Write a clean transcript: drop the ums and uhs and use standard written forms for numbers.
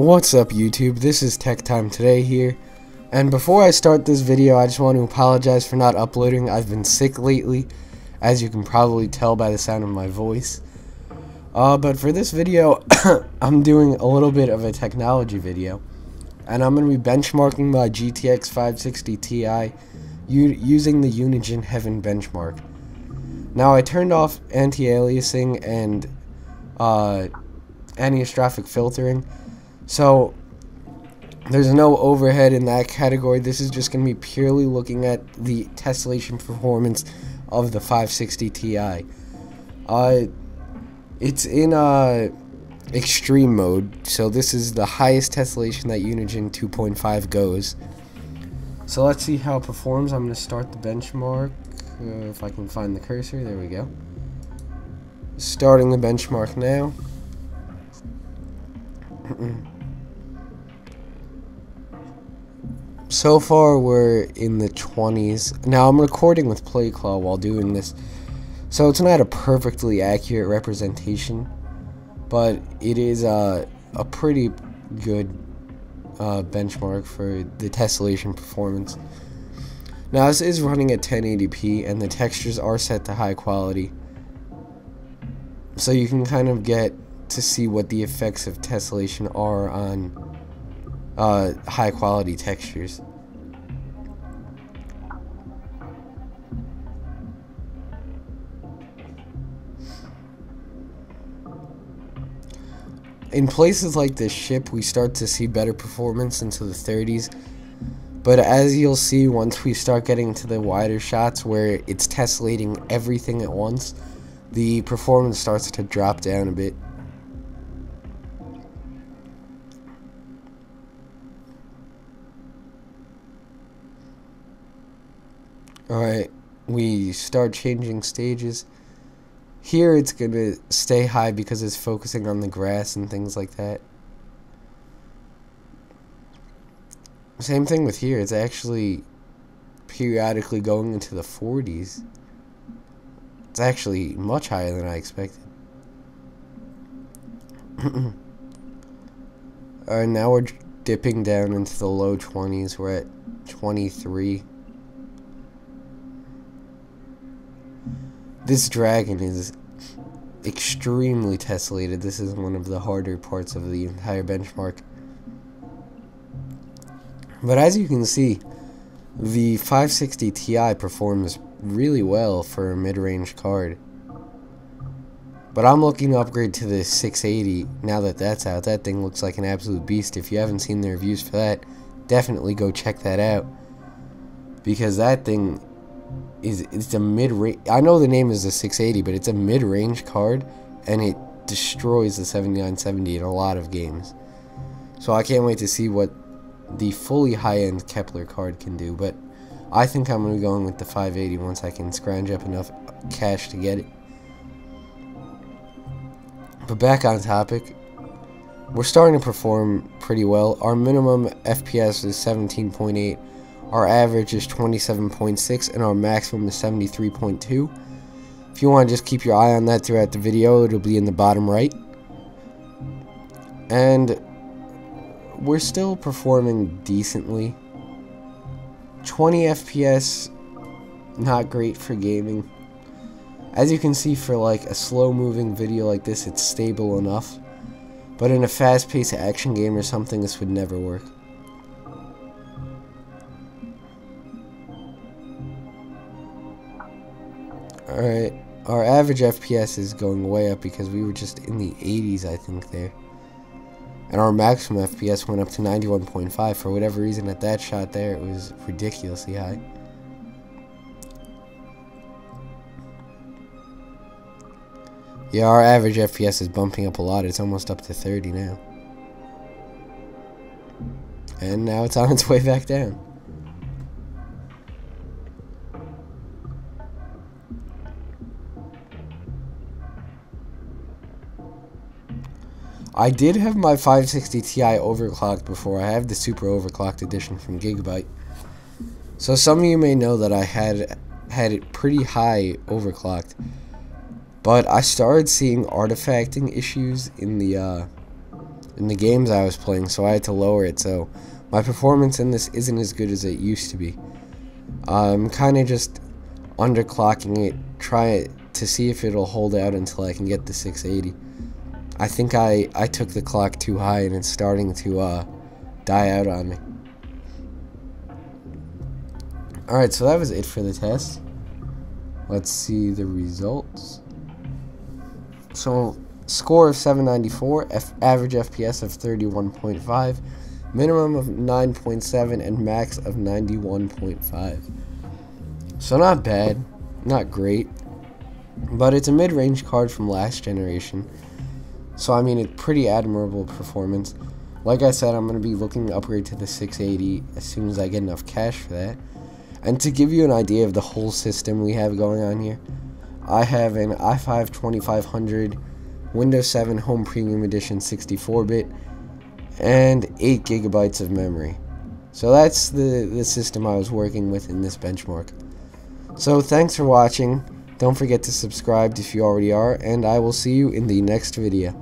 What's up YouTube, this is Tech Time Today here, and before I start this video I just want to apologize for not uploading. I've been sick lately, as you can probably tell by the sound of my voice. But for this video, I'm doing a little bit of a technology video, and I'm going to be benchmarking my GTX 560 Ti using the Unigine Heaven benchmark. Now I turned off anti-aliasing and anisotropic filtering, so there's no overhead in that category. This is just going to be purely looking at the tessellation performance of the 560 Ti. It's in extreme mode, so this is the highest tessellation that Unigine 2.5 goes. So let's see how it performs. I'm going to start the benchmark. If I can find the cursor, there we go. Starting the benchmark now. So far we're in the 20s. Now I'm recording with PlayClaw while doing this, so it's not a perfectly accurate representation, but it is a pretty good benchmark for the tessellation performance. Now this is running at 1080p and the textures are set to high quality, so you can kind of get to see what the effects of tessellation are on high quality textures. In places like this ship, we start to see better performance into the 30s, but as you'll see once we start getting to the wider shots where it's tessellating everything at once, the performance starts to drop down a bit. Alright, we start changing stages. Here it's going to stay high because it's focusing on the grass and things like that. Same thing with here, it's actually periodically going into the 40s. It's actually much higher than I expected. Alright, now we're dipping down into the low 20s. We're at 23. This dragon is extremely tessellated. This is one of the harder parts of the entire benchmark. But as you can see, the 560 Ti performs really well for a mid-range card. But I'm looking to upgrade to the 680 now that that's out. That thing looks like an absolute beast. If you haven't seen the reviews for that, definitely go check that out, because that thing it's a mid-range. I know the name is the 680, but it's a mid-range card, and it destroys the 7970 in a lot of games. So I can't wait to see what the fully high-end Kepler card can do, but I think I'm going to be going with the 580 once I can scrounge up enough cash to get it. But back on topic, we're starting to perform pretty well. Our minimum FPS is 17.8. Our average is 27.6, and our maximum is 73.2. If you want to just keep your eye on that throughout the video, it'll be in the bottom right. And we're still performing decently. 20 FPS, not great for gaming. As you can see, for like a slow-moving video like this, it's stable enough. But in a fast-paced action game or something, this would never work. Alright, our average FPS is going way up because we were just in the 80s, I think, there. And our maximum FPS went up to 91.5. For whatever reason, at that shot there, it was ridiculously high. Yeah, our average FPS is bumping up a lot. It's almost up to 30 now. And now it's on its way back down. I did have my 560 Ti overclocked before. I have the super overclocked edition from Gigabyte. So some of you may know that I had it pretty high overclocked. But I started seeing artifacting issues in the in the games I was playing, so I had to lower it. So my performance in this isn't as good as it used to be. I'm kind of just underclocking it, try it to see if it'll hold out until I can get the 680. I think I took the clock too high and it's starting to die out on me. Alright, so that was it for the test. Let's see the results. So, score of 794, average FPS of 31.5, minimum of 9.7, and max of 91.5. So not bad, not great, but it's a mid-range card from last generation. So I mean, it's pretty admirable performance. Like I said, I'm going to be looking to upgrade to the 680 as soon as I get enough cash for that. And to give you an idea of the whole system we have going on here, I have an i5 2500 Windows 7 Home Premium Edition 64-bit and 8 gigabytes of memory. So that's the system I was working with in this benchmark. So thanks for watching. Don't forget to subscribe if you already are, and I will see you in the next video.